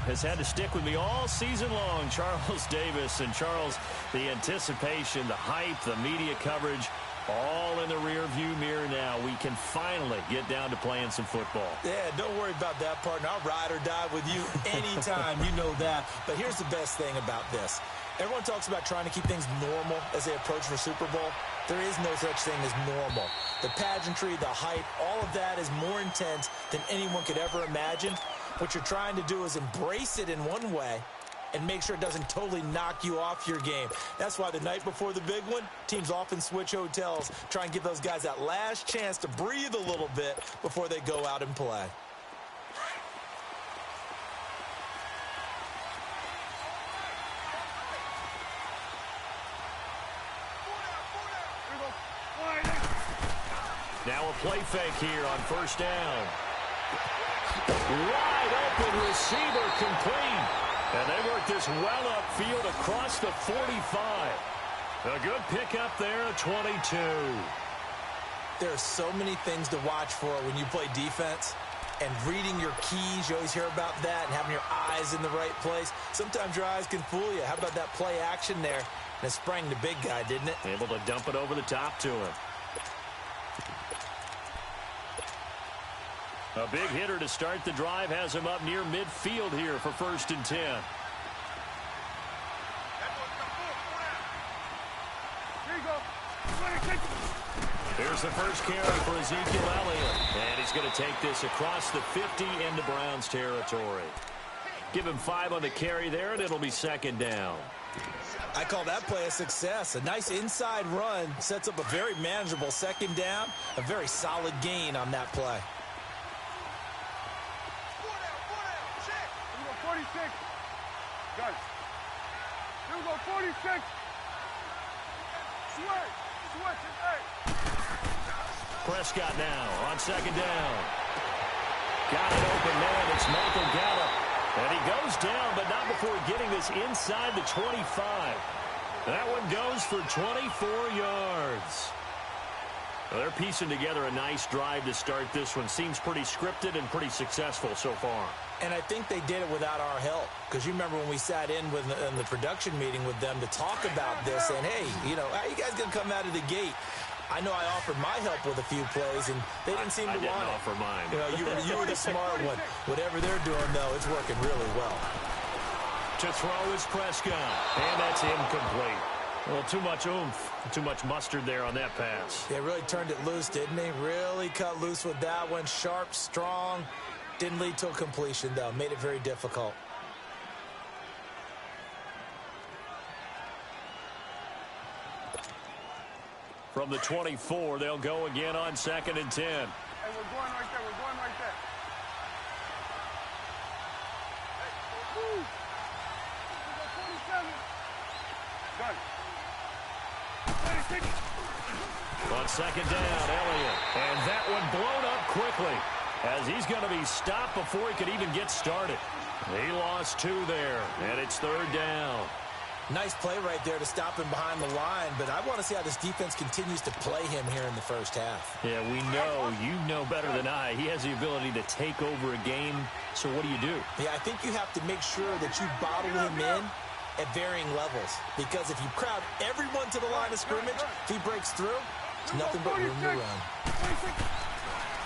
has had to stick with me all season long. Charles Davis. And Charles, the anticipation, the hype, the media coverage, all in the rearview mirror now. We can finally get down to playing some football. Yeah, don't worry about that, partner. I'll ride or die with you anytime. You know that. But here's the best thing about this. Everyone talks about trying to keep things normal as they approach for Super Bowl. There is no such thing as normal. The pageantry, the hype, all of that is more intense than anyone could ever imagine. What you're trying to do is embrace it in one way and make sure it doesn't totally knock you off your game. That's why the night before the big one, teams often switch hotels, try and give those guys that last chance to breathe a little bit before they go out and play. Now a play fake here on first down. Wide open receiver complete. And they work this well upfield across the 45. A good pickup there at 22. There are so many things to watch for when you play defense. And reading your keys, you always hear about that, and having your eyes in the right place. Sometimes your eyes can fool you. How about that play action there? And it sprang the big guy, didn't it? Able to dump it over the top to him. A big hitter to start the drive has him up near midfield here for 1st and 10. Here's the first carry for Ezekiel Elliott. And he's going to take this across the 50 into Browns territory. Give him 5 on the carry there, and it'll be 2nd down. I call that play a success. A nice inside run sets up a very manageable 2nd down. A very solid gain on that play. 46. Got it. Here we go, 46. Switch. Prescott now on 2nd down. Got it open man. It's Michael Gallup. And he goes down, but not before getting this inside the 25. That one goes for 24 yards. Well, they're piecing together a nice drive to start this one. Seems pretty scripted and pretty successful so far. And I think they did it without our help. Because you remember when we sat in the production meeting with them to talk about this. And, hey, you know, how you guys going to come out of the gate? I know I offered my help with a few plays, and they didn't seem to want it. I didn't offer mine. You know, you were the smart one. Whatever they're doing, though, it's working really well. To throw is Prescott. And that's incomplete. Well, too much oomph, too much mustard there on that pass. They really turned it loose, didn't they? Really cut loose with that one. Sharp, strong. Didn't lead to a completion, though. Made it very difficult. From the 24, they'll go again on 2nd and 10. Hey, we're going right there. We're going right there. Hey, woo. 47. Got it. On 2nd down, Elliott. And that one blown up quickly as he's going to be stopped before he could even get started. He lost 2 there, and it's 3rd down. Nice play right there to stop him behind the line, but I want to see how this defense continues to play him here in the first half. Yeah, we know. You know better than I. He has the ability to take over a game, so what do you do? Yeah, I think you have to make sure that you bottle him in at varying levels, because if you crowd everyone to the line of scrimmage, if he breaks through, it's nothing but room to run.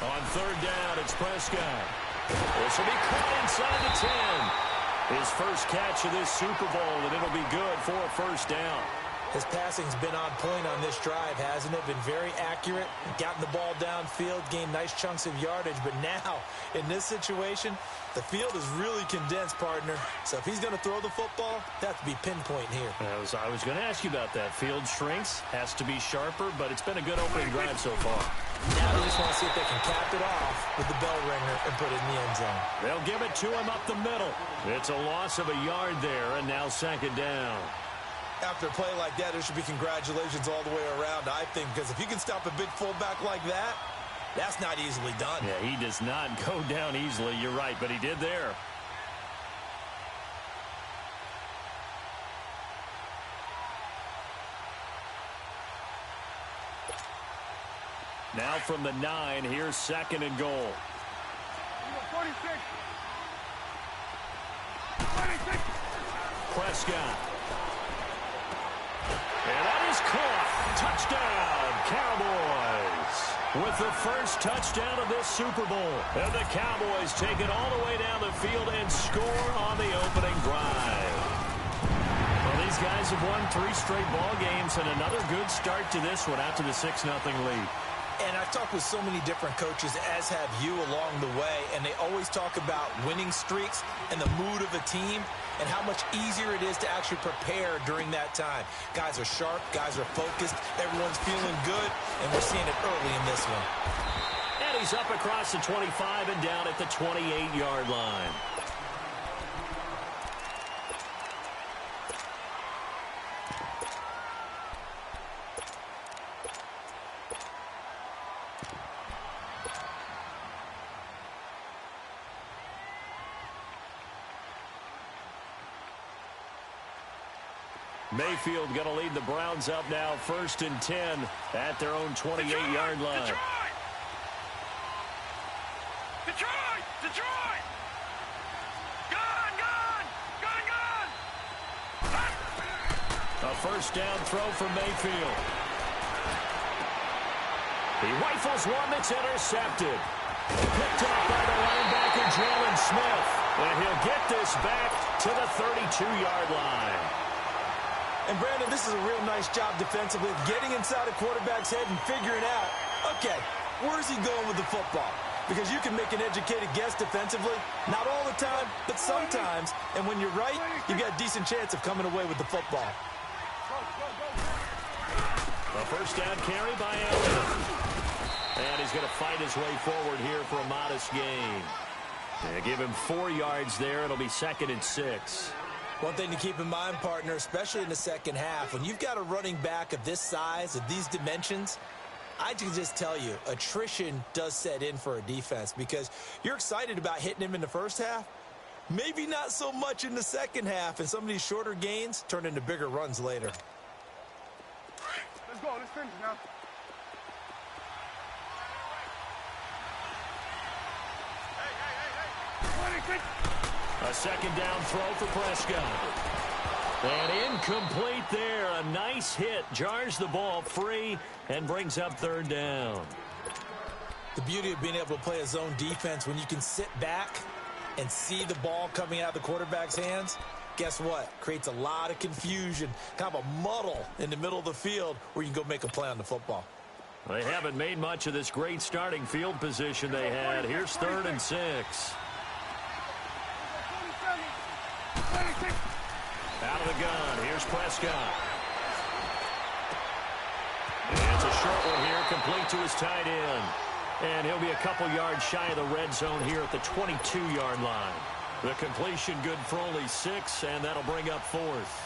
On 3rd down, it's Prescott. This will be caught inside the 10. His first catch of this Super Bowl, and it'll be good for a 1st down. His passing's been on point on this drive, hasn't it? Been very accurate, gotten the ball downfield, gained nice chunks of yardage. But now, in this situation, the field is really condensed, partner. So if he's going to throw the football, that to be pinpoint here. I was going to ask you about that. Field shrinks, has to be sharper, but it's been a good opening drive so far. Now they just want to see if they can cap it off with the bell ringer and put it in the end zone. They'll give it to him up the middle. It's a loss of a yard there, and now 2nd down. After a play like that, there should be congratulations all the way around, I think, because if you can stop a big fullback like that, that's not easily done. Yeah, he does not go down easily. You're right, but he did there. Now from the 9, here's 2nd and goal. 46. Prescott. And that is caught. Touchdown, Cowboys. With the first touchdown of this Super Bowl. And the Cowboys take it all the way down the field and score on the opening drive. Well, these guys have won 3 straight ball games and another good start to this one out to the 6-0 lead. And I've talked with so many different coaches, as have you along the way, and they always talk about winning streaks and the mood of a team and how much easier it is to actually prepare during that time. Guys are sharp, guys are focused, everyone's feeling good, and we're seeing it early in this one. And he's up across the 25 and down at the 28-yard line. Mayfield going to lead the Browns up now, 1st and 10 at their own 28-yard line. Detroit! Detroit! Gone! A first down throw from Mayfield. He rifles one that's intercepted. Picked off by the linebacker, Jalen Smith. And he'll get this back to the 32-yard line. And, Brandon, this is a real nice job defensively of getting inside a quarterback's head and figuring out, okay, where's he going with the football? Because you can make an educated guess defensively, not all the time, but sometimes. And when you're right, you've got a decent chance of coming away with the football. A first down carry by Allen. And he's going to fight his way forward here for a modest gain. They give him 4 yards there. It'll be 2nd and 6. One thing to keep in mind, partner, especially in the second half, when you've got a running back of this size, of these dimensions, I can just tell you, attrition does set in for a defense because you're excited about hitting him in the first half, maybe not so much in the second half, and some of these shorter gains turn into bigger runs later. Let's go. Let's finish now. Hey. A 2nd down throw for Prescott. And incomplete there. A nice hit. Jars the ball free and brings up 3rd down. The beauty of being able to play a zone defense when you can sit back and see the ball coming out of the quarterback's hands, guess what? Creates a lot of confusion, kind of a muddle in the middle of the field where you can go make a play on the football. They haven't made much of this great starting field position they had. Here's 3rd and 6. Out of the gun. Here's Prescott. And it's a short one here, complete to his tight end. And he'll be a couple yards shy of the red zone here at the 22-yard line. The completion good for only 6, and that'll bring up 4th.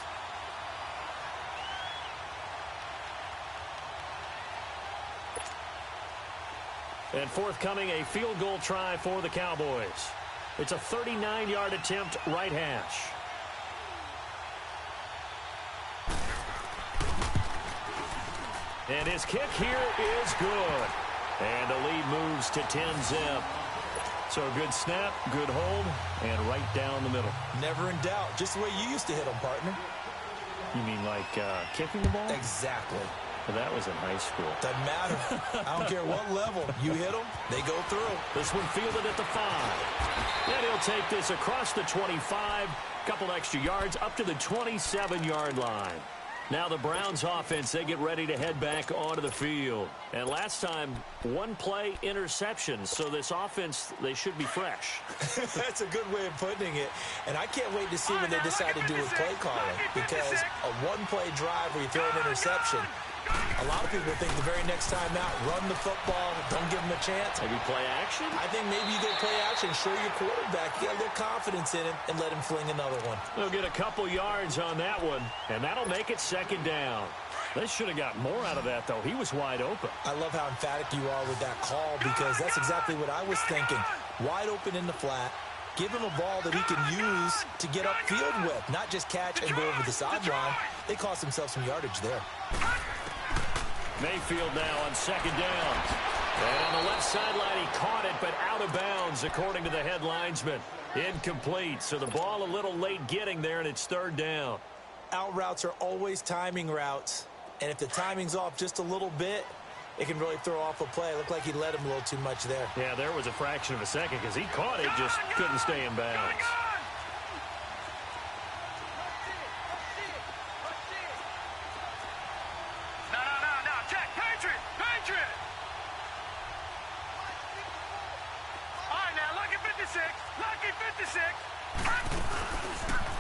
And forthcoming, a field goal try for the Cowboys. It's a 39-yard attempt, right hash. And his kick here is good. And the lead moves to 10-zip. So a good snap, good hold, and right down the middle. Never in doubt. Just the way you used to hit them, partner. You mean like kicking the ball? Exactly. Well, that was in high school. Doesn't matter. I don't care what level. You hit them, they go through. This one fielded at the 5. And he'll take this across the 25. Couple extra yards up to the 27-yard line. Now the Browns offense, they get ready to head back onto the field. And last time, 1-play interception. So this offense, they should be fresh. That's a good way of putting it. And I can't wait to see what they decide to do with play calling. Because a 1-play drive where you throw an interception, a lot of people think the very next time out, run the football, don't give them a chance. Maybe play action? I think maybe you go play action, show your quarterback, you got a little confidence in him, and let him fling another one. They'll get a couple yards on that one, and that'll make it 2nd down. They should have gotten more out of that, though. He was wide open. I love how emphatic you are with that call because that's exactly what I was thinking. Wide open in the flat. Give him a ball that he can use to get upfield with, not just catch and go over the sideline. They cost themselves some yardage there. Mayfield now on 2nd down. And on the left sideline, he caught it, but out of bounds, according to the head linesman. Incomplete, so the ball a little late getting there, and it's third down. Out routes are always timing routes, and if the timing's off just a little bit, it can really throw off a play. It looked like he led him a little too much there. Yeah, there was a fraction of a second because he caught it, just couldn't stay in bounds.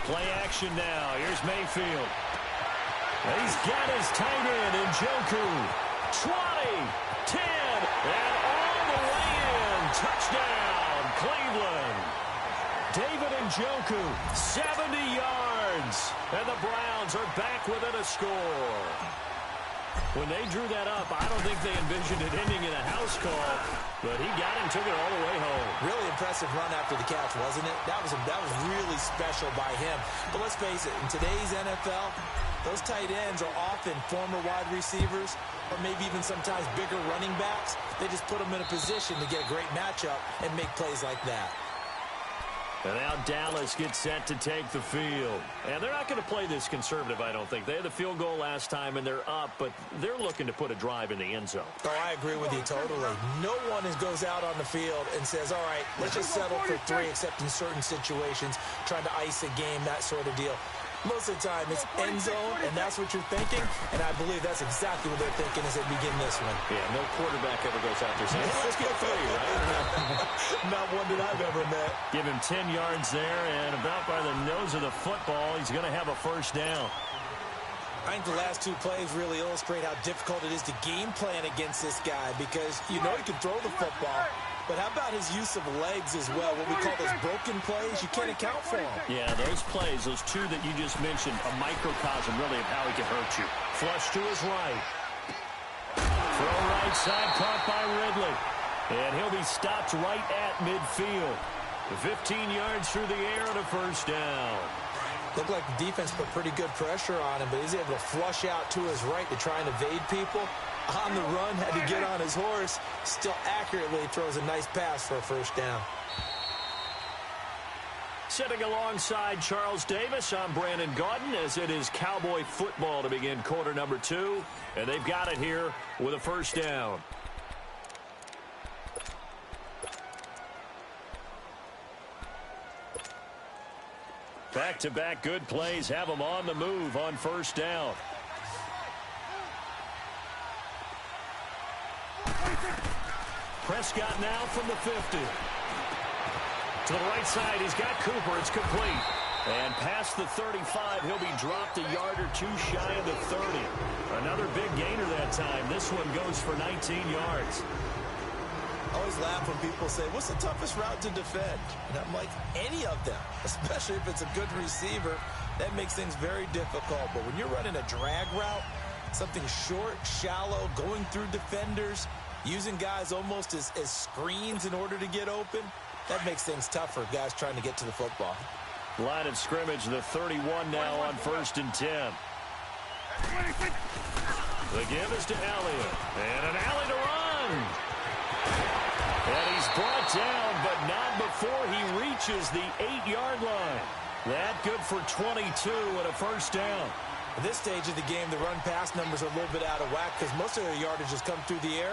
Play action now. Here's Mayfield. He's got his tight end in Njoku. 20, 10, and all the way in. Touchdown, Cleveland. David Njoku, 70 yards. And the Browns are back within a score. When they drew that up, I don't think they envisioned it ending in a house call, but he got him, took it all the way home. Really impressive run after the catch, wasn't it? That was really special by him. But let's face it, in today's NFL, those tight ends are often former wide receivers or maybe even sometimes bigger running backs. They just put them in a position to get a great matchup and make plays like that. And now Dallas gets set to take the field. And they're not going to play this conservative, I don't think. They had the field goal last time, and they're up, but they're looking to put a drive in the end zone. Oh, I agree with you totally. No one goes out on the field and says, all right, let's just settle for 3, except in certain situations, trying to ice a game, that sort of deal. Most of the time, it's end zone, and that's what you're thinking, and I believe that's exactly what they're thinking as they begin this one. Yeah, no quarterback ever goes out there saying, hey, let's get 3, right? Not one that I've ever met. Give him 10 yards there, and about by the nose of the football, he's going to have a first down. I think the last 2 plays really illustrate how difficult it is to game plan against this guy because you know he can throw the football, but how about his use of legs as well? What we call those broken plays, you can't account for them. Yeah, those plays, those 2 that you just mentioned, a microcosm really of how he can hurt you. Flush to his right. Throw right side, caught by Ridley. And he'll be stopped right at midfield. 15 yards through the air and a first down. Looked like the defense put pretty good pressure on him, but he's able to flush out to his right to try and evade people. On the run, had to get on his horse. Still accurately throws a nice pass for a first down. Sitting alongside Charles Davis, I'm Brandon Gaudin, as it is Cowboy football to begin quarter number 2. And they've got it here with a first down. Back-to-back good plays have them on the move on first down. Prescott now from the 50. To the right side, he's got Cooper. It's complete. And past the 35, he'll be dropped a yard or 2 shy of the 30. Another big gainer that time. This one goes for 19 yards. I always laugh when people say, what's the toughest route to defend? And I'm like, any of them, especially if it's a good receiver. That makes things very difficult. But when you're running a drag route, something short, shallow, going through defenders, using guys almost as screens in order to get open, that makes things tougher, guys trying to get to the football. Line of scrimmage, the 31 now on 1st and 10. The give is to Elliott. And an alley to run. And he's brought down, but not before he reaches the 8-yard line. That good for 22 and a first down. At this stage of the game, the run-pass numbers are a little bit out of whack because most of their yardage has come through the air.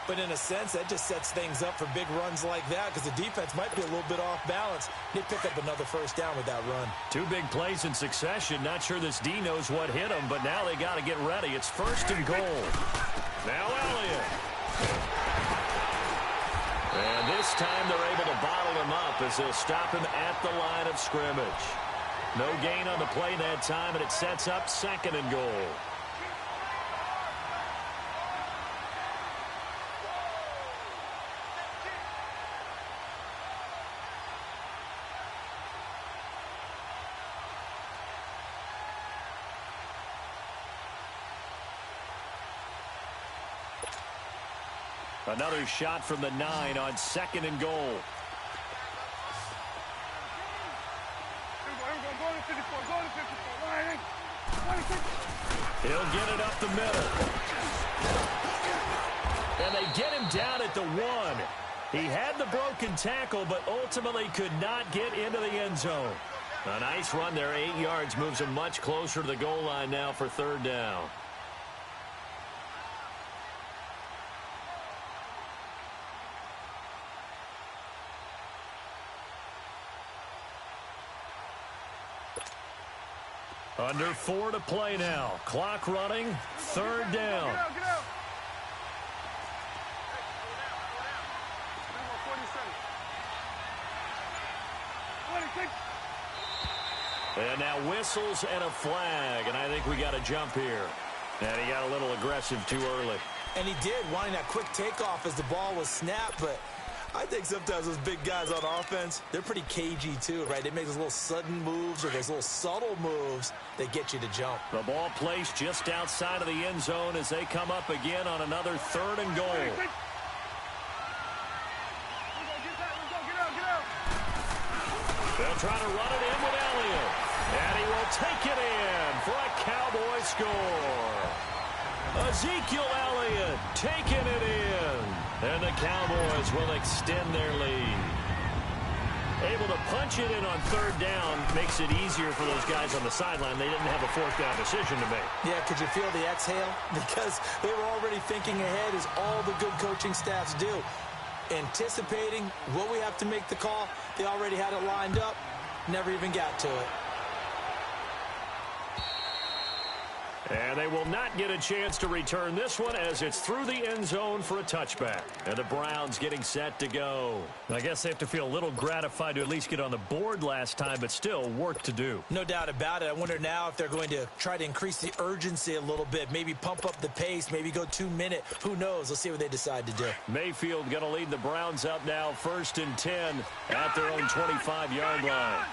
But in a sense, that just sets things up for big runs like that because the defense might be a little bit off balance. They pick up another first down with that run. 2 big plays in succession. Not sure this D knows what hit him, but now they got to get ready. It's 1st and goal. Now Elliott. And this time they're able to bottle him up as they'll stop him at the line of scrimmage. No gain on the play that time, and it sets up 2nd and goal. Another shot from the 9 on 2nd and goal. He'll get it up the middle. And they get him down at the 1. He had the broken tackle, but ultimately could not get into the end zone. A nice run there, 8 yards, moves him much closer to the goal line now for 3rd down. Under 4 to play now. Clock running. 3rd down. Get out, get out. And now whistles and a flag, and I think we got a jump here. And he got a little aggressive too early. And he did, wanting that quick takeoff as the ball was snapped, but I think sometimes those big guys on offense, they're pretty cagey too, right? They make those little sudden moves or those little subtle moves that get you to jump. The ball placed just outside of the end zone as they come up again on another 3rd and goal. They'll try to run it in with Elliott. And he will take it in for a Cowboy score. Ezekiel Elliott taking it in. And the Cowboys will extend their lead. Able to punch it in on 3rd down makes it easier for those guys on the sideline. They didn't have a 4th down decision to make. Yeah, could you feel the exhale? Because they were already thinking ahead, as all the good coaching staffs do. Anticipating what we have to make the call. They already had it lined up. Never even got to it. And they will not get a chance to return this one as it's through the end zone for a touchback. And the Browns getting set to go. I guess they have to feel a little gratified to at least get on the board last time, but still work to do. No doubt about it. I wonder now if they're going to try to increase the urgency a little bit, maybe pump up the pace, maybe go 2-minute. Who knows? Let's see what they decide to do. Mayfield going to lead the Browns up now, 1st and 10 at their own 25-yard line.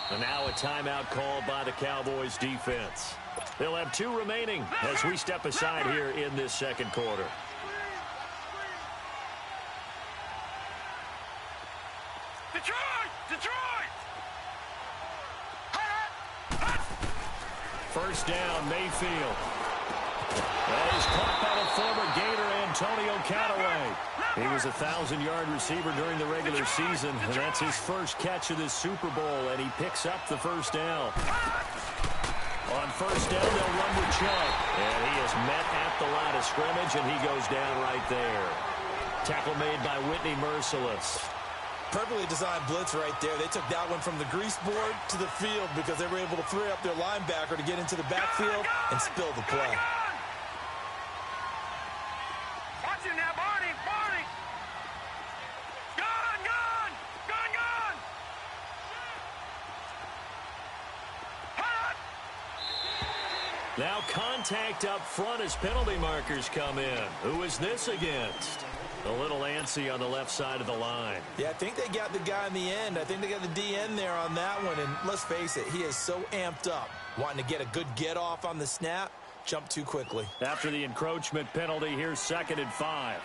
And now a timeout called by the Cowboys defense. They'll have 2 remaining as we step aside here in this 2nd quarter. Detroit! 1st down, Mayfield. That is caught by the former Gator Antonio Callaway. He was a 1,000-yard receiver during the regular season, and that's his first catch of this Super Bowl, and he picks up the 1st down. On 1st down, they'll run with Chubb, and he is met at the line of scrimmage, and he goes down right there. Tackle made by Whitney Merciless. Perfectly designed blitz right there. They took that one from the grease board to the field because they were able to free up their linebacker to get into the backfield and spill the play. Watch it now, Barney! Gun! Now contact up front as penalty markers come in. Who is this against? A little antsy on the left side of the line. Yeah, I think they got the guy in the end. I think they got the DN there on that one. And let's face it, he is so amped up, wanting to get a good get off on the snap, jump too quickly. After the encroachment penalty, here's 2nd and 5.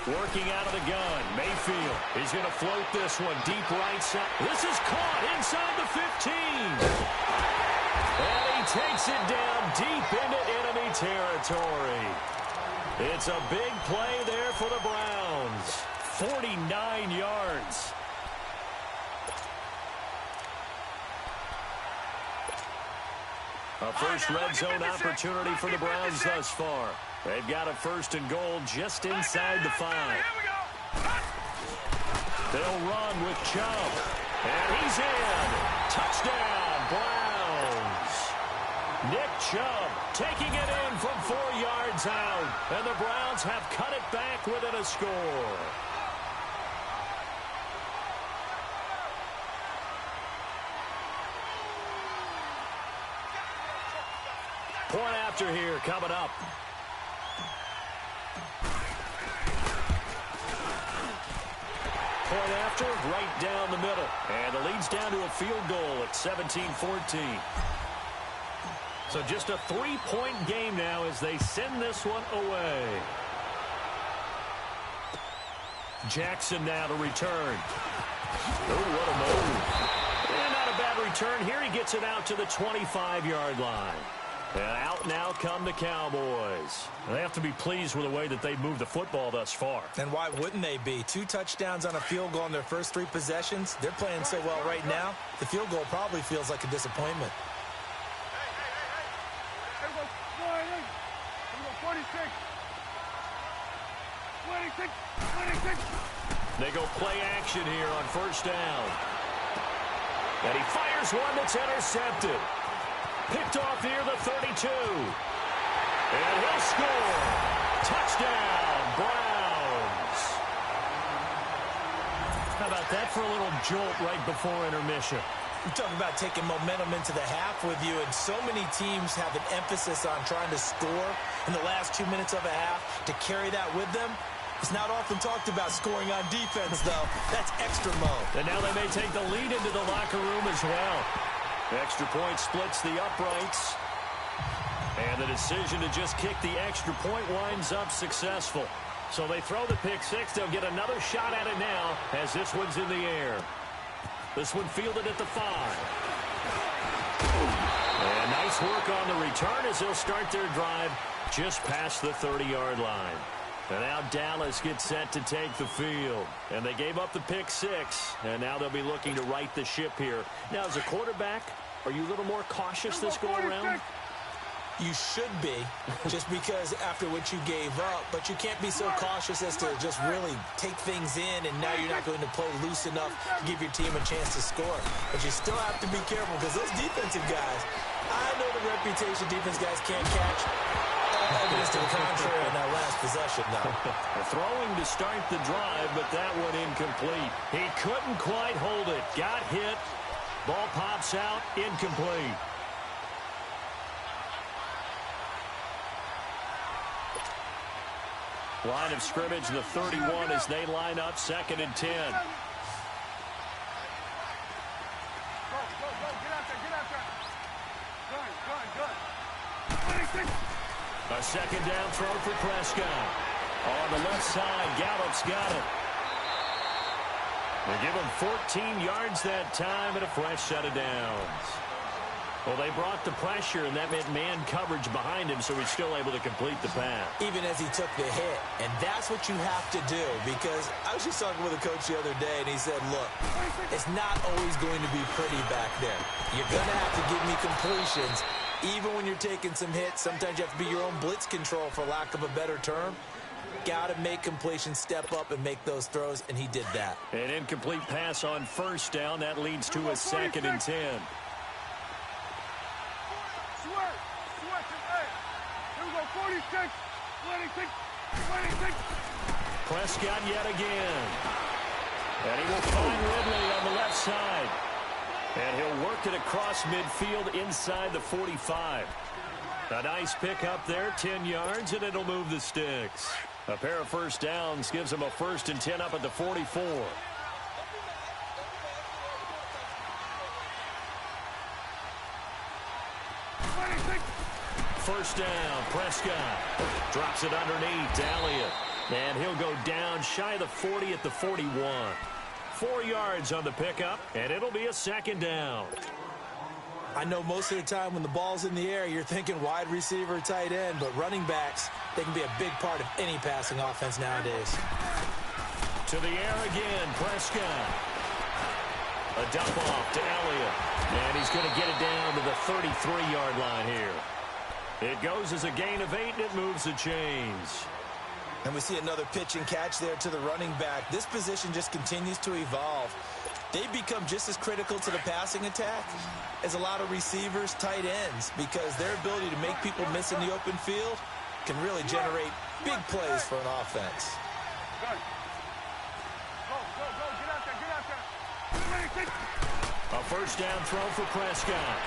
Working out of the gun, Mayfield. He's going to float this one deep right side. This is caught inside the 15. And he takes it down deep into enemy territory. It's a big play there for the Browns. 49 yards. A first red zone opportunity for the Browns thus far. They've got a 1st and goal just inside the 5. They'll run with Chubb. And he's in. Touchdown, Browns. Nick Chubb taking it in from 4 yards out. And the Browns have cut it back within a score. Point after here coming up. Point after, right down the middle. And the lead's down to a field goal at 17-14. So just a 3-point game now as they send this one away. Jackson now to return. Oh, what a move. And not a bad return here. He gets it out to the 25-yard line. And out now come the Cowboys. They have to be pleased with the way that they've moved the football thus far. And why wouldn't they be? 2 touchdowns on a field goal in their first 3 possessions. They're playing so well right now, the field goal probably feels like a disappointment. Here we go, 46. 26. 26. They go play action here on first down. And he fires one that's intercepted. Picked off near the 32. And he'll score. Touchdown, Browns. How about that for a little jolt right before intermission? I'm talking about taking momentum into the half with you, and so many teams have an emphasis on trying to score in the last 2 minutes of a half. To carry that with them, it's not often talked about scoring on defense, though. That's extra mode. And now they may take the lead into the locker room as well. Extra point splits the uprights. And the decision to just kick the extra point winds up successful. So they throw the pick six. They'll get another shot at it now as this one's in the air. This one fielded at the 5. And nice work on the return as they'll start their drive just past the 30-yard line. And now Dallas gets set to take the field. And they gave up the pick six. And now they'll be looking to right the ship here. Now, as a quarterback, are you a little more cautious this go-around? You should be, just because after what you gave up. But you can't be so cautious as to just really take things in, and now you're not going to play loose enough to give your team a chance to score. But you still have to be careful, because those defensive guys, I know the reputation defense guys can't catch. Evidence to the contrary on that last possession, though. Throwing to start the drive, but that one incomplete. He couldn't quite hold it. Got hit. Ball pops out. Incomplete. Line of scrimmage, the 31 as they line up, 2nd and 10. Go, get out there. Good. 26. A 2nd down throw for Prescott. On the left side, Gallup's got it. They give him 14 yards that time and a fresh set of downs. Well, they brought the pressure, and that meant man coverage behind him, so he's still able to complete the pass. Even as he took the hit. And that's what you have to do, because I was just talking with a coach the other day, and he said, look, it's not always going to be pretty back there. You're going to have to give me completions. Even when you're taking some hits, sometimes you have to be your own blitz control, for lack of a better term. Got to make completions, step up, and make those throws, and he did that. An incomplete pass on first down. That leads to a 2nd and 10. Here we go, 46, 26, 26. Prescott yet again. And he will find Ridley on the left side. And he'll work it across midfield inside the 45. A nice pick up there, 10 yards, and it'll move the sticks. A pair of first downs gives him a 1st and 10 up at the 44. First down, Prescott drops it underneath to Elliott. And he'll go down shy of the 40 at the 41. 4 yards on the pickup, and it'll be a 2nd down. I know most of the time when the ball's in the air, you're thinking wide receiver, tight end, but running backs, they can be a big part of any passing offense nowadays. To the air again, Prescott. A dump off to Elliott. And he's going to get it down to the 33-yard line here. It goes as a gain of 8, and it moves the chains. And we see another pitch and catch there to the running back. This position just continues to evolve. They become just as critical to the passing attack as a lot of receivers, tight ends, because their ability to make people miss in the open field can really generate big plays for an offense. Go, get out there. 26. A first down throw for Prescott.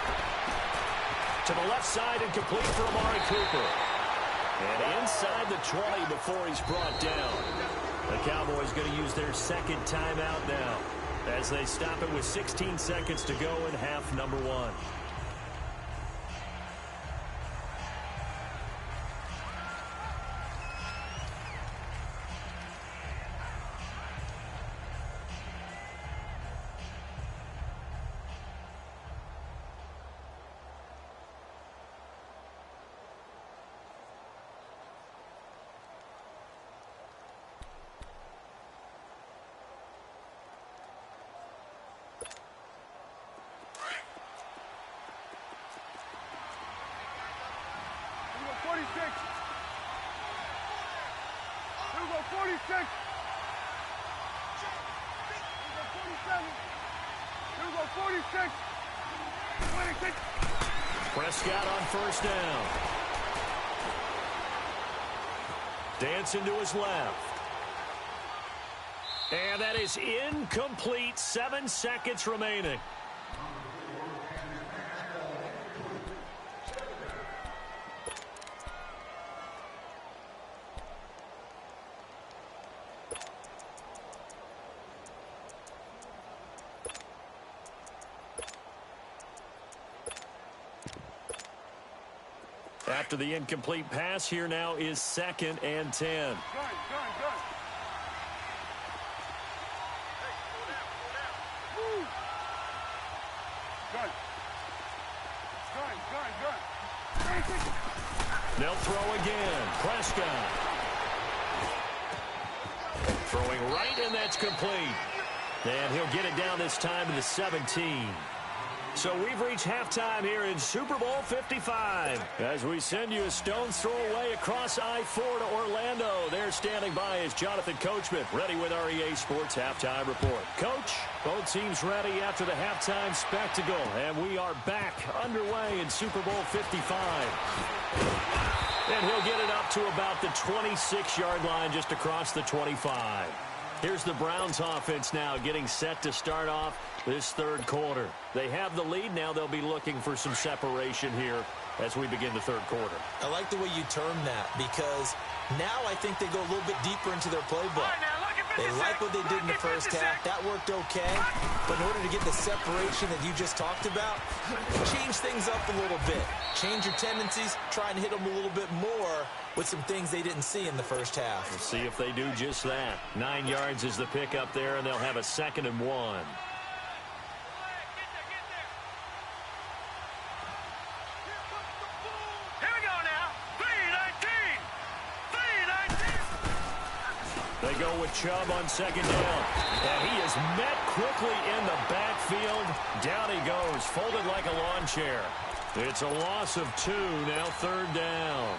To the left side and complete for Amari Cooper. And inside the 20 before he's brought down. The Cowboys going to use their 2nd timeout now as they stop it with 16 seconds to go in half number 1. 46. 26. Prescott on first down. Dancing to his left. And that is incomplete. 7 seconds remaining. After the incomplete pass, here now is 2nd and 10. Gun. Woo. Gun. 26. They'll throw again. Prescott. Throwing right, and that's complete. And he'll get it down this time to the 17. So we've reached halftime here in Super Bowl 55. As we send you a stone's throw away across I-4 to Orlando. There standing by is Jonathan Coachman, ready with our EA Sports Halftime Report. Coach, both teams ready after the halftime spectacle. And we are back underway in Super Bowl 55. And he'll get it up to about the 26-yard line just across the 25. Here's the Browns offense now getting set to start off this third quarter. They have the lead. Now they'll be looking for some separation here as we begin the third quarter. I like the way you term that because now I think they go a little bit deeper into their playbook. They like what they did in the first half. That worked okay. But in order to get the separation that you just talked about, change things up a little bit. Change your tendencies. Try and hit them a little bit more with some things they didn't see in the first half. We'll see if they do just that. 9 yards is the pickup there, and they'll have a 2nd and 1. They go with Chubb on 2nd down. And he is met quickly in the backfield. Down he goes, folded like a lawn chair. It's a loss of 2, now 3rd down.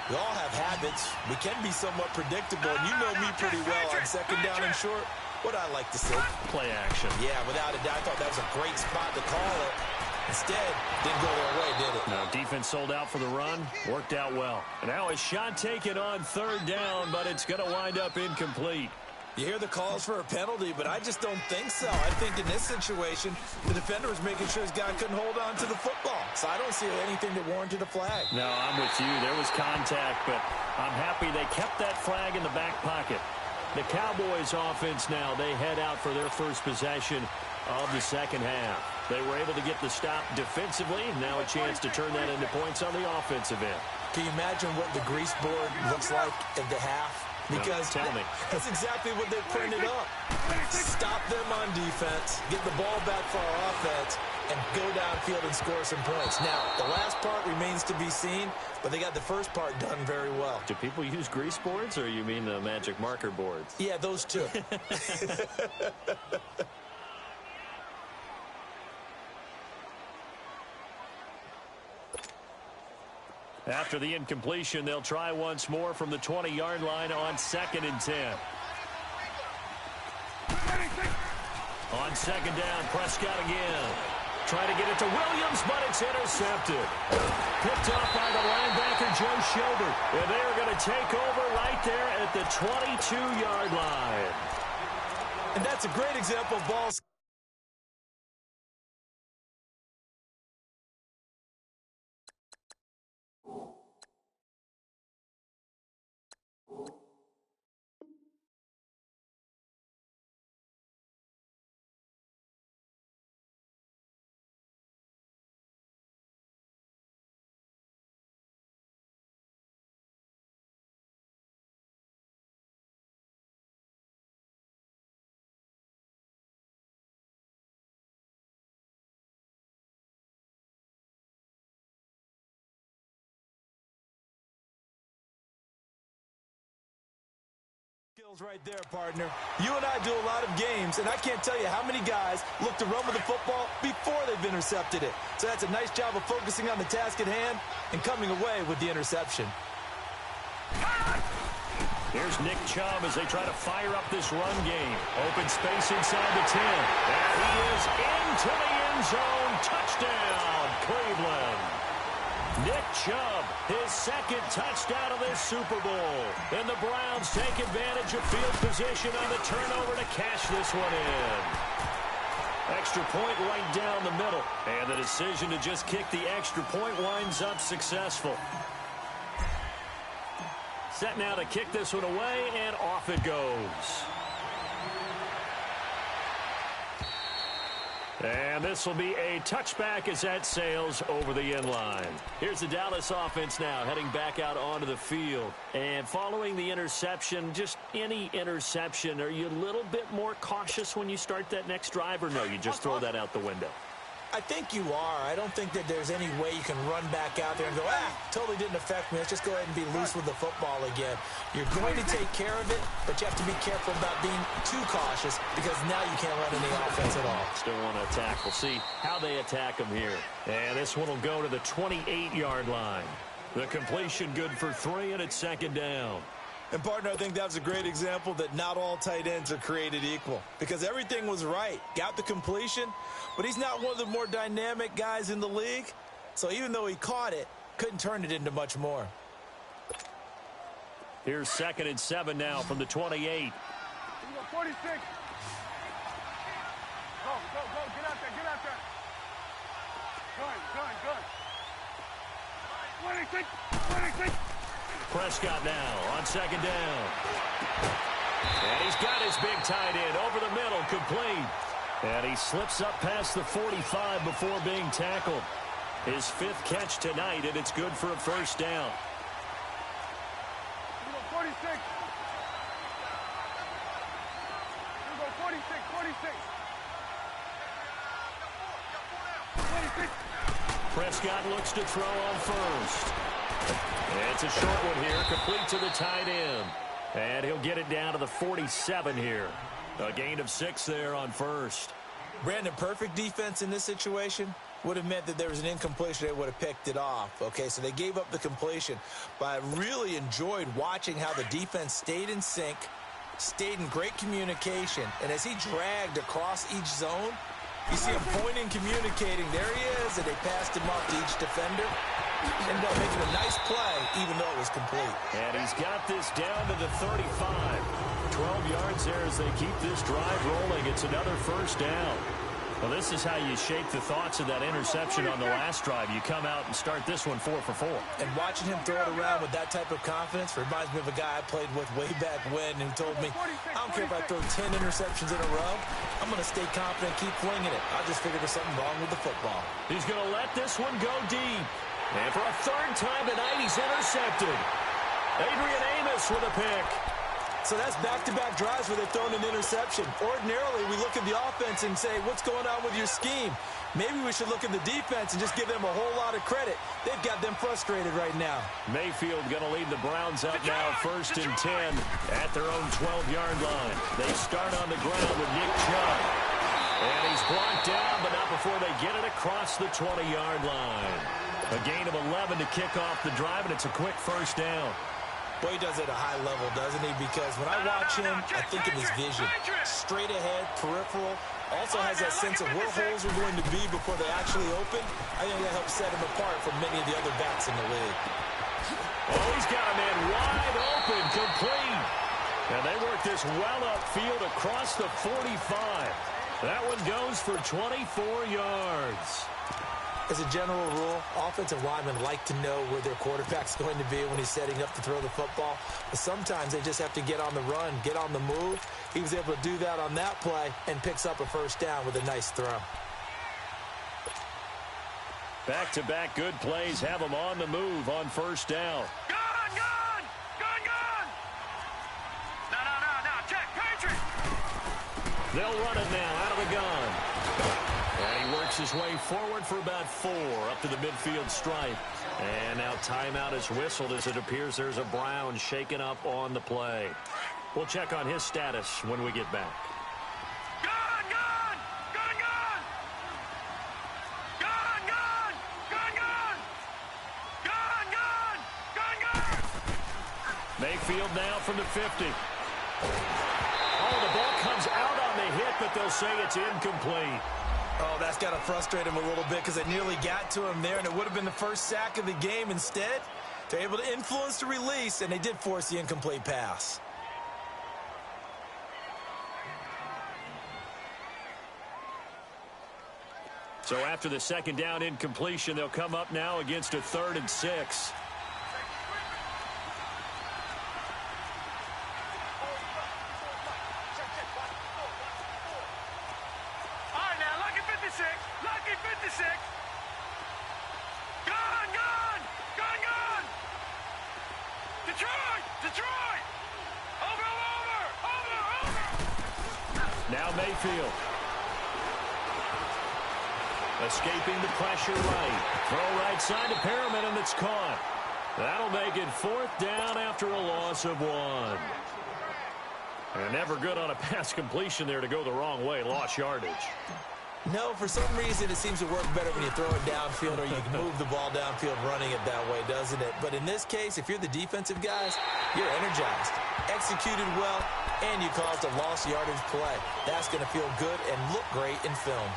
We all have habits. We can be somewhat predictable, and you know me pretty well on 2nd down and short. What I like to see. Play action. Yeah, without a doubt. I thought that was a great spot to call it. Instead, didn't go their way, did it? No, defense sold out for the run. Worked out well. And now a shot taken on 3rd down, but it's going to wind up incomplete. You hear the calls for a penalty, but I just don't think so. I think in this situation, the defender was making sure his guy couldn't hold on to the football. So I don't see anything that warranted a flag. No, I'm with you. There was contact, but I'm happy they kept that flag in the back pocket. The Cowboys offense now, they head out for their first possession of the second half. They were able to get the stop defensively, and now a chance to turn that into points on the offensive end. Can you imagine what the grease board looks like at the half? Because no, tell me. That's exactly what they printed up. Stop them on defense, get the ball back for our offense, and go downfield and score some points. Now, the last part remains to be seen, but they got the first part done very well. Do people use grease boards, or you mean the magic marker boards? Yeah, those two. After the incompletion, they'll try once more from the 20-yard line on 2nd and 10. On 2nd down, Prescott again. Trying to get it to Williams, but it's intercepted. Picked off by the linebacker, Joe Schobert. And they are going to take over right there at the 22-yard line. And that's a great example of balls. Right there, partner. You and I do a lot of games, and I can't tell you how many guys look to run with the football before they've intercepted it. So that's a nice job of focusing on the task at hand and coming away with the interception. Here's Nick Chubb as they try to fire up this run game. Open space inside the 10. And he is into the end zone. Touchdown, Cleveland. Nick Chubb, his second touchdown of this Super Bowl. And the Browns take advantage of field position on the turnover to cash this one in. Extra point right down the middle. And the decision to just kick the extra point winds up successful. Set now to kick this one away, and off it goes. And this will be a touchback as that sails over the end line. Here's the Dallas offense now heading back out onto the field. And following the interception, just any interception, are you a little bit more cautious when you start that next drive, or no, you just throw that out the window? I think you are. I don't think that there's any way you can run back out there and go, totally didn't affect me. Let's just go ahead and be loose with the football again. You're going to take care of it, but you have to be careful about being too cautious because now you can't run any offense at all. Still want to attack. We'll see how they attack them here. And this one will go to the 28-yard line. The completion good for 3, and it's second down. And, partner, I think that's a great example that not all tight ends are created equal because everything was right. Got the completion, but he's not one of the more dynamic guys in the league. So even though he caught it, couldn't turn it into much more. Here's 2nd and 7 now from the 28. 46. Go, get out there. Good. 26. Prescott now on 2nd down. And he's got his big tight end over the middle, complete. And he slips up past the 45 before being tackled. His 5th catch tonight, and it's good for a first down. 46. 46. Prescott looks to throw on first. It's a short one here, complete to the tight end. And he'll get it down to the 47 here. A gain of 6 there on first. Brandon, perfect defense in this situation would have meant that there was an incompletion. They would have picked it off. Okay, so they gave up the completion. But I really enjoyed watching how the defense stayed in sync, stayed in great communication. And as he dragged across each zone, you see him pointing, communicating. There he is, and they passed him off to each defender. Ended up making a nice play, even though it was complete. And he's got this down to the 35. 12 yards there as they keep this drive rolling. It's another first down. Well, this is how you shake the thoughts of that interception on the last drive. You come out and start this one 4 for 4. And watching him throw it around with that type of confidence reminds me of a guy I played with way back when who told me, I don't care if I throw 10 interceptions in a row. I'm going to stay confident, keep flinging it. I just figured there's something wrong with the football. He's going to let this one go deep. And for a 3rd time tonight, he's intercepted. Adrian Amos with a pick. So that's back-to-back drives where they've thrown an interception. Ordinarily, we look at the offense and say, what's going on with your scheme? Maybe we should look at the defense and just give them a whole lot of credit. They've got them frustrated right now. Mayfield going to lead the Browns up now 1st and 10 at their own 12-yard line. They start on the ground with Nick Chubb. And he's blocked down, but not before they get it across the 20-yard line. A gain of 11 to kick off the drive, and it's a quick first down. Boy, he does it at a high level, doesn't he? Because when I watch him, I think of his vision. Straight ahead, peripheral. Also has that sense of where holes are going to be before they actually open. I think that helps set him apart from many of the other backs in the league. Oh, he's got a man wide open, complete. And they work this well upfield across the 45. That one goes for 24 yards. As a general rule, offensive linemen like to know where their quarterback's going to be when he's setting up to throw the football. But sometimes they just have to get on the run, get on the move. He was able to do that on that play and picks up a first down with a nice throw. Back-to-back good plays have them on the move on first down. Gun! No, check, Patriot! They'll run it now out of the gun. And he works his way forward for about 4 up to the midfield stripe. And now timeout is whistled as it appears there's a Brown shaken up on the play. We'll check on his status when we get back. Gun! Mayfield now from the 50. Oh, the ball comes out on the hit, but they'll say it's incomplete. Oh, that's got to frustrate him a little bit because they nearly got to him there, and it would have been the first sack of the game. Instead, they're able to influence the release, and they did force the incomplete pass. So after the second down incompletion, they'll come up now against a 3rd and 6. Lucky 56. Gone, gone, gone, gone. Detroit, Detroit. Over. Now Mayfield. Escaping the pressure right. Throw right side to Perriman, and it's caught. That'll make it 4th down after a loss of 1. And never good on a pass completion there to go the wrong way. Lost yardage. No, for some reason, it seems to work better when you throw it downfield or you can move the ball downfield running it that way, doesn't it? But in this case, if you're the defensive guys, you're energized, executed well, and you caused a lost yardage play. That's going to feel good and look great in film.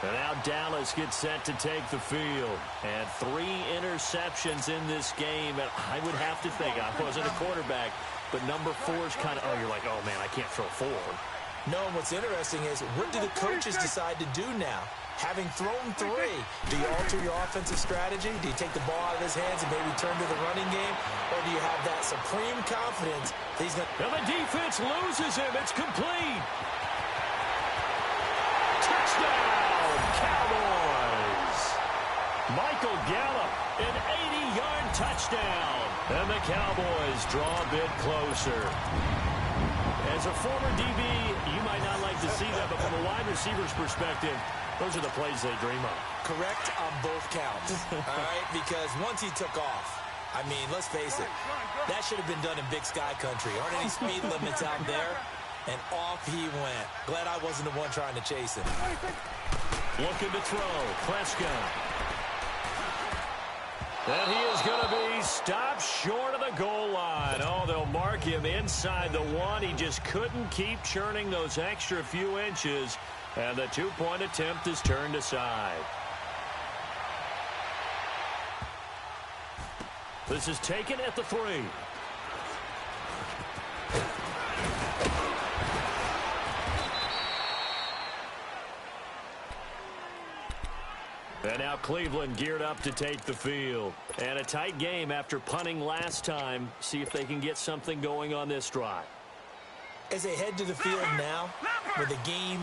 And now Dallas gets set to take the field. And 3 interceptions in this game. And I would have to think, I wasn't a quarterback, but number 4 is kind of, you're like, oh, man, I can't throw 4. No, and what's interesting is, what do the coaches decide to do now? Having thrown 3, do you alter your offensive strategy? Do you take the ball out of his hands and maybe turn to the running game? Or do you have that supreme confidence that he's going to... And the defense loses him. It's complete. Touchdown, Cowboys. Michael Gallup, an 80-yard touchdown. And the Cowboys draw a bit closer. As a former DB, you might not like to see that, but from a wide receiver's perspective, those are the plays they dream of. Correct on both counts, all right? Because once he took off, I mean, let's face it, that should have been done in Big Sky Country. Aren't any speed limits out there? And off he went. Glad I wasn't the one trying to chase him. Looking to throw. Prescott. And he is going to be stopped short of the goal line. Oh, they'll mark him inside the 1. He just couldn't keep churning those extra few inches. And the 2-point attempt is turned aside. This is taken at the 3. And now Cleveland geared up to take the field. And a tight game after punting last time. See if they can get something going on this drive. As they head to the field now, with the game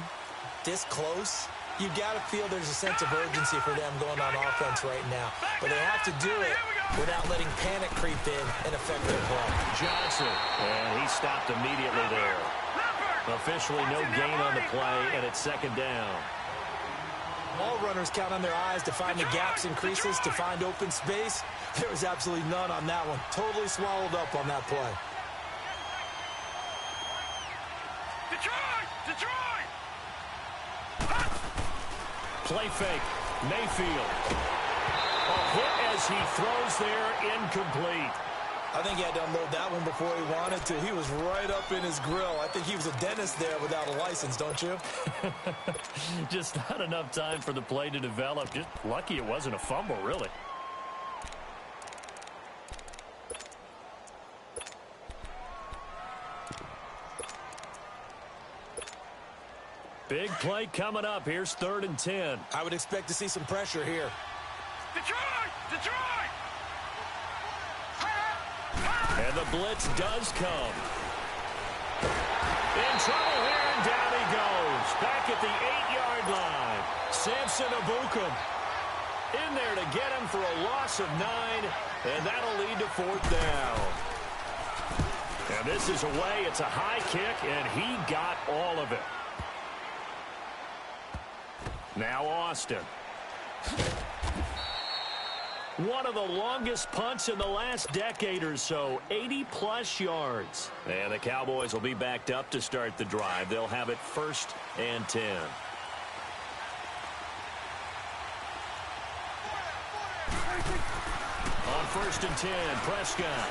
this close, you got to feel there's a sense of urgency for them going on offense right now. But they have to do it without letting panic creep in and affect their play. Johnson, and he stopped immediately there. Officially no gain on the play, and it's 2nd down. All runners count on their eyes to find the gaps and creases, to find open space. There was absolutely none on that one. Totally swallowed up on that play. Detroit! Play fake. Mayfield. A hit as he throws there, incomplete. I think he had to unload that one before he wanted to. He was right up in his grill. I think he was a dentist there without a license, don't you? Just not enough time for the play to develop. Just lucky it wasn't a fumble, really. Big play coming up. Here's 3rd and 10. I would expect to see some pressure here. Detroit! And the blitz does come. In trouble here, and down he goes. Back at the 8-yard line. Samson Abukum in there to get him for a loss of 9, and that'll lead to 4th down. And this is away. It's a high kick, and he got all of it. Now Austin. One of the longest punts in the last decade or so, 80-plus yards. And the Cowboys will be backed up to start the drive. They'll have it 1st and 10. On 1st and 10, Prescott.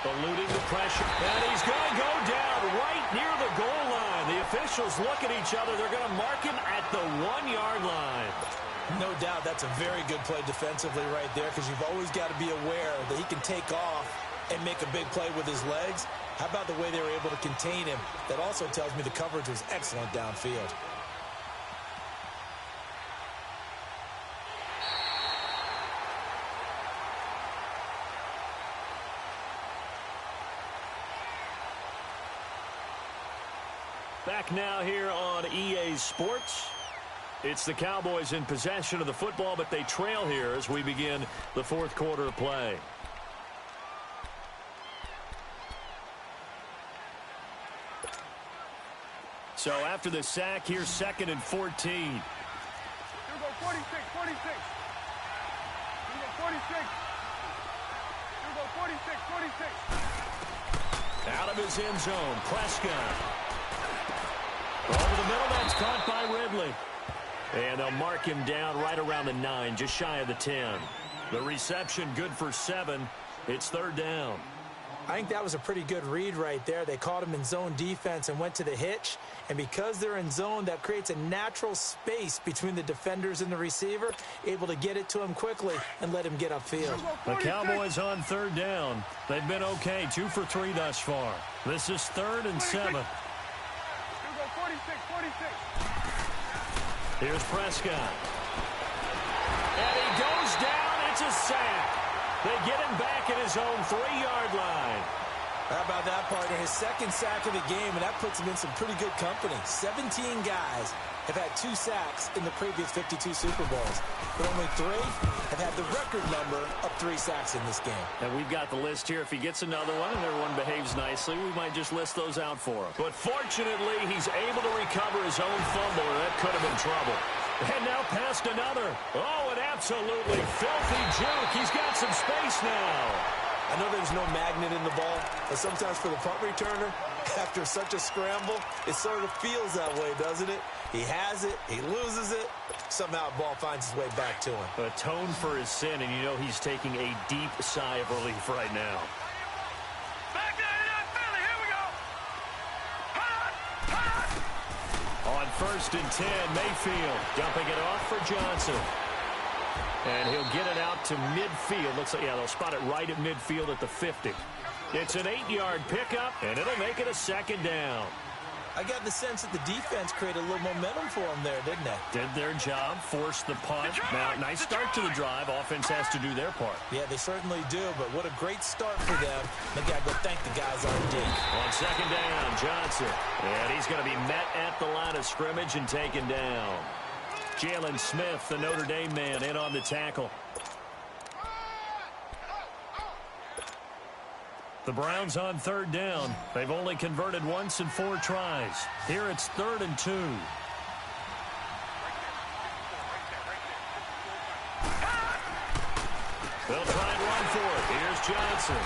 Eluding the pressure. And he's going to go down right near the goal line. line. The officials look at each other. They're going to mark him at the 1-yard line. No doubt that's a very good play defensively right there, because you've always got to be aware that he can take off and make a big play with his legs. How about the way they were able to contain him? That also tells me the coverage was excellent downfield. Back now here on EA Sports. It's the Cowboys in possession of the football, but they trail here as we begin the fourth quarter of play. So after the sack, here's 2nd and 14. Here we go, 46, 46. Here we go, 46. Here we go, 46, 46. Out of his end zone, Prescott. Over the middle, that's caught by Ridley. And they'll mark him down right around the 9, just shy of the 10. The reception good for 7. It's 3rd down. I think that was a pretty good read right there. They caught him in zone defense and went to the hitch. And because they're in zone, that creates a natural space between the defenders and the receiver, able to get it to him quickly and let him get upfield. The Cowboys on 3rd down. They've been okay, 2 for 3 thus far. This is 3rd and 7. 46, 46. Here's Prescott. And he goes down. It's a sack. They get him back at his own 3-yard line. How about that, partner? His 2nd sack of the game, and that puts him in some pretty good company. 17 guys have had 2 sacks in the previous 52 Super Bowls, but only 3 have had the record number of 3 sacks in this game. And we've got the list here. If he gets another one and everyone behaves nicely, we might just list those out for him. But fortunately, he's able to recover his own fumble, or that could have been trouble. And now past another. Oh, an absolutely filthy juke. He's got some space now. I know there's no magnet in the ball, but sometimes for the punt returner, after such a scramble, it sort of feels that way, doesn't it? He has it, he loses it, somehow the ball finds its way back to him. Atone for his sin, and you know he's taking a deep sigh of relief right now. Back there, Philly, here we go. On 1st and 10, Mayfield dumping it off for Johnson. And he'll get it out to midfield. Looks like, yeah, they'll spot it right at midfield at the 50. It's an 8-yard pickup, and it'll make it a 2nd down. I got the sense that the defense created a little momentum for them there, didn't they? Did their job, forced the punt. Now, nice start to the drive. Offense has to do their part. Yeah, they certainly do, but what a great start for them. They got to go thank the guys on D. On 2nd down, Johnson. And he's going to be met at the line of scrimmage and taken down. Jalen Smith, the Notre Dame man, in on the tackle. The Browns on 3rd down. They've only converted once in 4 tries. Here it's 3rd and 2. They'll try and run for it. Here's Johnson.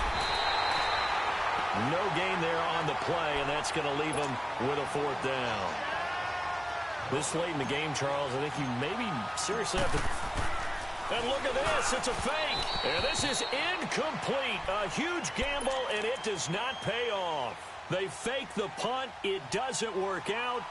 No gain there on the play, and that's going to leave them with a 4th down. This late in the game, Charles, I think you maybe seriously have to... And look at this. It's a fake. And this is incomplete. A huge gamble, and it does not pay off. They fake the punt. It doesn't work out.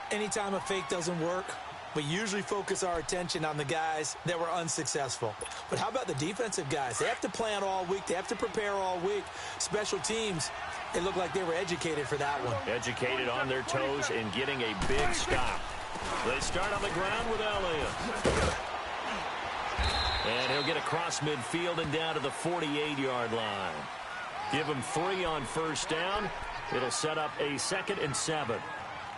Anytime a fake doesn't work, we usually focus our attention on the guys that were unsuccessful. But how about the defensive guys? They have to plan all week. They have to prepare all week. Special teams, it looked like they were educated for that one. Educated on their toes and getting a big stop. They start on the ground with Elliott. And he'll get across midfield and down to the 48-yard line. Give him 3 on 1st down. It'll set up a 2nd and 7.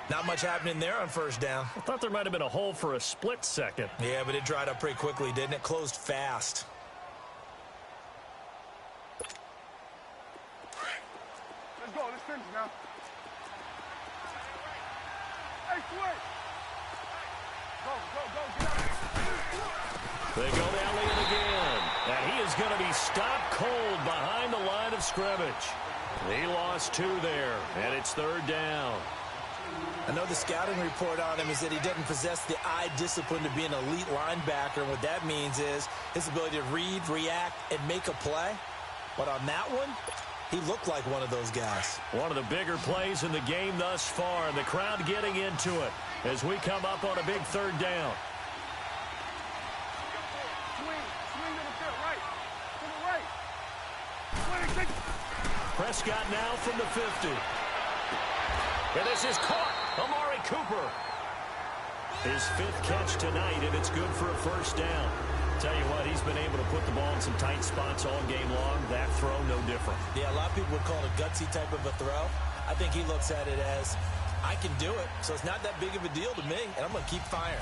Not much happening there on 1st down. I thought there might have been a hole for a split second. Yeah, but it dried up pretty quickly, didn't it? Closed fast. Let's go, let's finish now. Hey, switch. Go, get out. They go to Elliott again. And he is going to be stopped cold behind the line of scrimmage. He lost 2 there, and it's 3rd down. I know the scouting report on him is that he doesn't possess the eye discipline to be an elite linebacker. What that means is his ability to read, react, and make a play. But on that one, He looked like one of those guys. One of the bigger plays in the game thus far, and the crowd getting into it as we come up on a big third down. Swing to the field, right. To the right. 26. Prescott now from the 50. And this is caught. Amari Cooper. His 5th catch tonight, and it's good for a first down. Tell you what, he's been able to put the ball in some tight spots all game long. That throw, no different. Yeah, a lot of people would call it a gutsy type of a throw. I think he looks at it as, I can do it, so it's not that big of a deal to me, and I'm going to keep firing.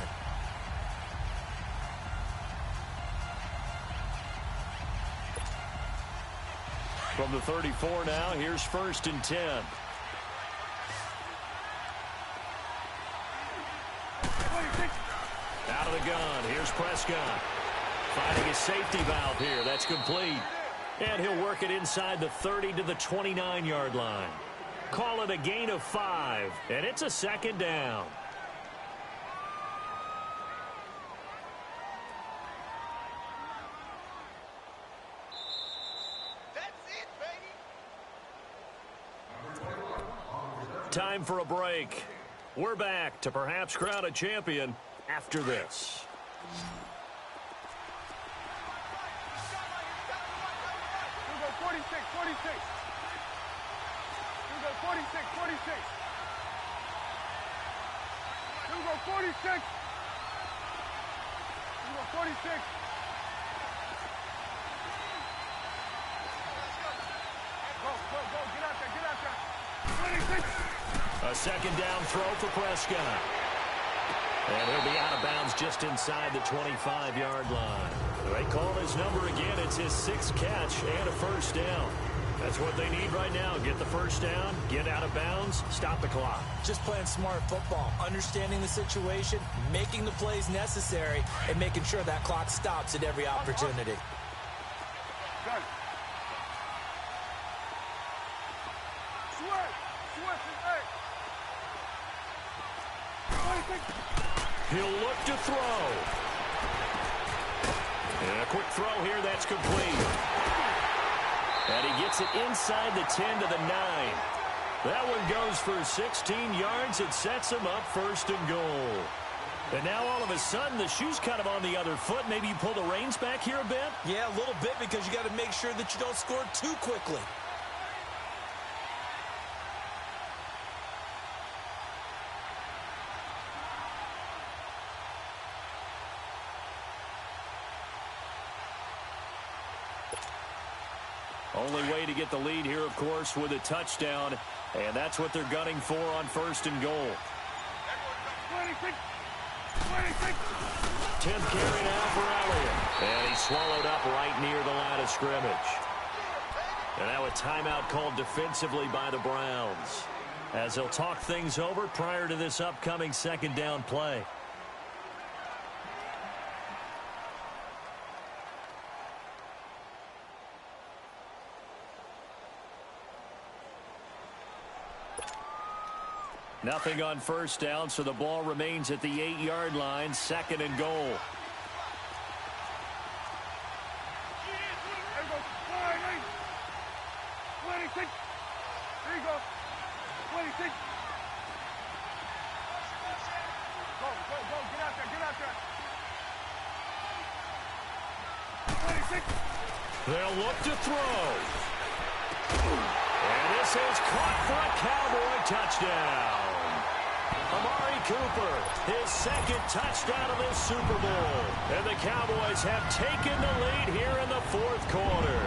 From the 34 now, here's 1st and 10. Out of the gun, here's Prescott. Finding a safety valve here, that's complete. And he'll work it inside the 30 to the 29-yard line. Call it a gain of 5, and it's a 2nd down. Time for a break. We're back to perhaps crown a champion after this. Here we go, 46. Here we go, 46. Here we go, 46. Here we go, 46. Go, get out there. 26. A 2nd down throw for Prescott. And he'll be out of bounds just inside the 25-yard line. They call his number again. It's his 6th catch and a first down. That's what they need right now. Get the first down, get out of bounds, stop the clock. Just playing smart football, understanding the situation, making the plays necessary, and making sure that clock stops at every opportunity. Done. Swift is eight. 26. He'll look to throw. And a quick throw here, that's complete. And he gets it inside the 10 to the 9. That one goes for 16 yards. It sets him up 1st and goal. And now all of a sudden, the shoe's kind of on the other foot. Maybe you pull the reins back here a bit? Yeah, a little bit, because you got to make sure that you don't score too quickly. Only way to get the lead here, of course, with a touchdown. And that's what they're gunning for on 1st and goal. 26. 10th carry now for Elliott. And he's swallowed up right near the line of scrimmage. And now a timeout called defensively by the Browns, as they'll talk things over prior to this upcoming 2nd down play. Nothing on 1st down, so the ball remains at the 8-yard line, 2nd and goal. There goes 26. There you go. 26. Go. Get out there. 26. They'll look to throw. And this is caught for a Cowboy touchdown. Amari Cooper, his 2nd touchdown of this Super Bowl. And the Cowboys have taken the lead here in the 4th quarter.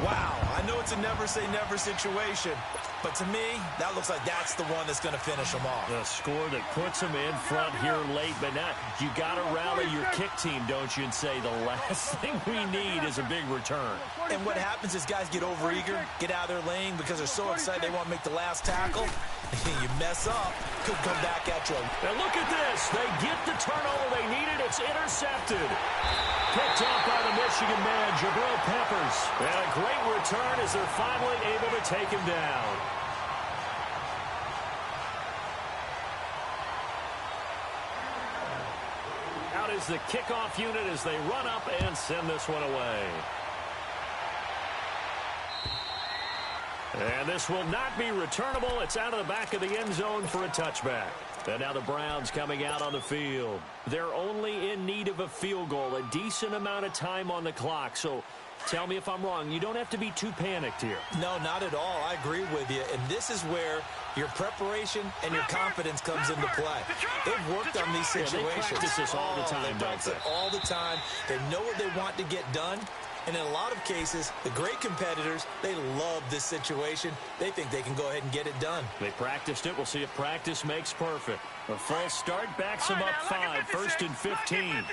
Wow, I know it's a never-say-never situation, but to me, that looks like that's the one that's going to finish them off. The score that puts them in front here late, but not. You got to rally your kick team, don't you, and say the last thing we need is a big return. And what happens is guys get overeager, get out of their lane because they're so excited they want to make the last tackle. You mess up, could come back at you. Now look at this. They get the turnover they needed. It's intercepted. Picked up by the Michigan man, Jabril Peppers. And a great return as they're finally able to take him down. Out is the kickoff unit as they run up and send this one away. And this will not be returnable. It's out of the back of the end zone for a touchback. And now the Browns coming out on the field. They're only in need of a field goal, a decent amount of time on the clock. So tell me if I'm wrong. You don't have to be too panicked here. No, not at all. I agree with you. And this is where your preparation and your confidence comes into play. They've worked on these situations. They practice this all the time, they practice it all the time. They know what they want to get done. And in a lot of cases, the great competitors, they love this situation. They think they can go ahead and get it done. They practiced it. We'll see if practice makes perfect. A false start backs them up 5, 1st and 15.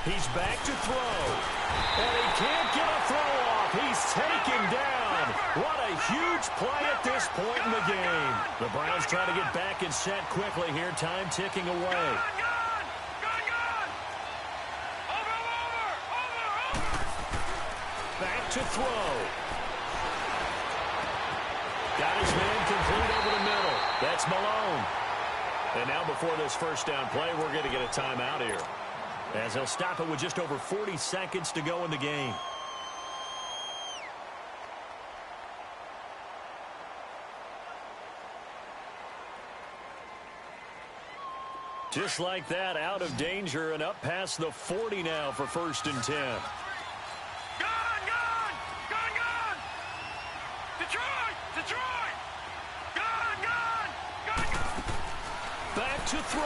He's back to throw. And he can't get a throw off. He's taken down. What a huge play at this point in the game. The Browns try to get back and set quickly here. Time ticking away. Back to throw. Got his man complete over the middle. That's Malone. And now before this first down play, we're going to get a timeout here, as he'll stop it with just over 40 seconds to go in the game. Just like that, out of danger and up past the 40 now for 1st and 10. Back to throw.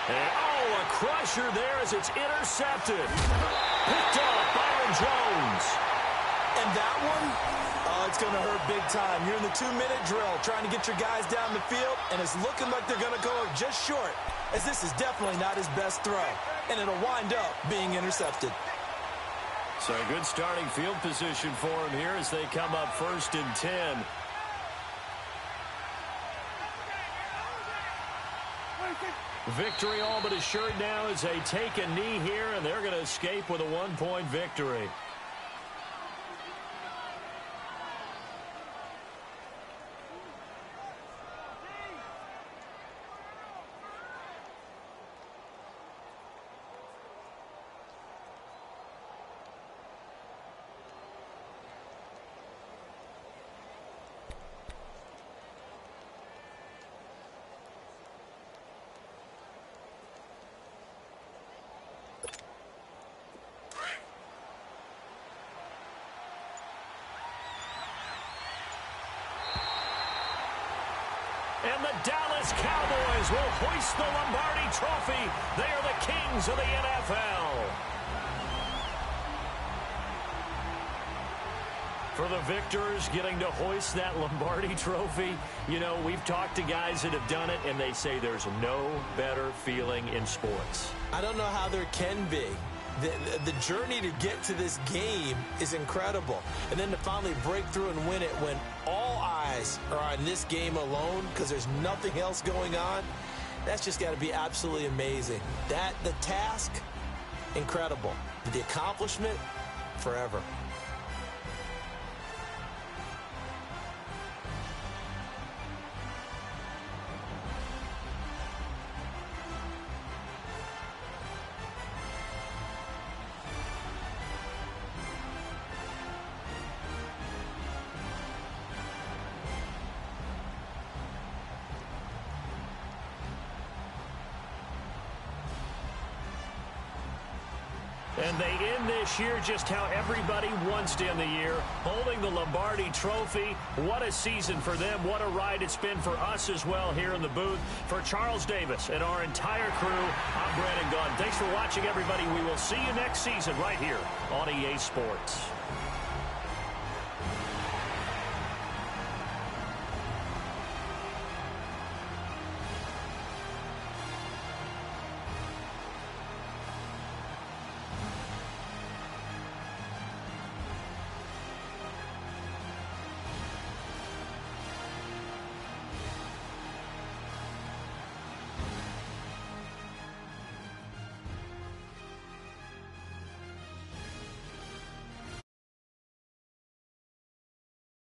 And, oh, a crusher there as it's intercepted. Picked off Byron Jones. And that one, oh, it's going to hurt big time. You're in the 2-minute drill trying to get your guys down the field, and it's looking like they're going to go just short, as this is definitely not his best throw, and it'll wind up being intercepted. So a good starting field position for him here as they come up 1st and 10. Victory all but assured now as they take a knee here, and they're going to escape with a 1-point victory. And the Dallas Cowboys will hoist the Lombardi Trophy. They are the kings of the NFL. For the victors getting to hoist that Lombardi Trophy, you know, we've talked to guys that have done it, and they say there's no better feeling in sports. I don't know how there can be. The journey to get to this game is incredible. And then to finally break through and win it when all eyes are on this game alone because there's nothing else going on, that's just got to be absolutely amazing. The task, incredible. The accomplishment, forever. And they end this year just how everybody wants to end the year, holding the Lombardi Trophy. What a season for them. What a ride it's been for us as well here in the booth. For Charles Davis and our entire crew, I'm Brandon Gunn. Thanks for watching, everybody. We will see you next season right here on EA Sports.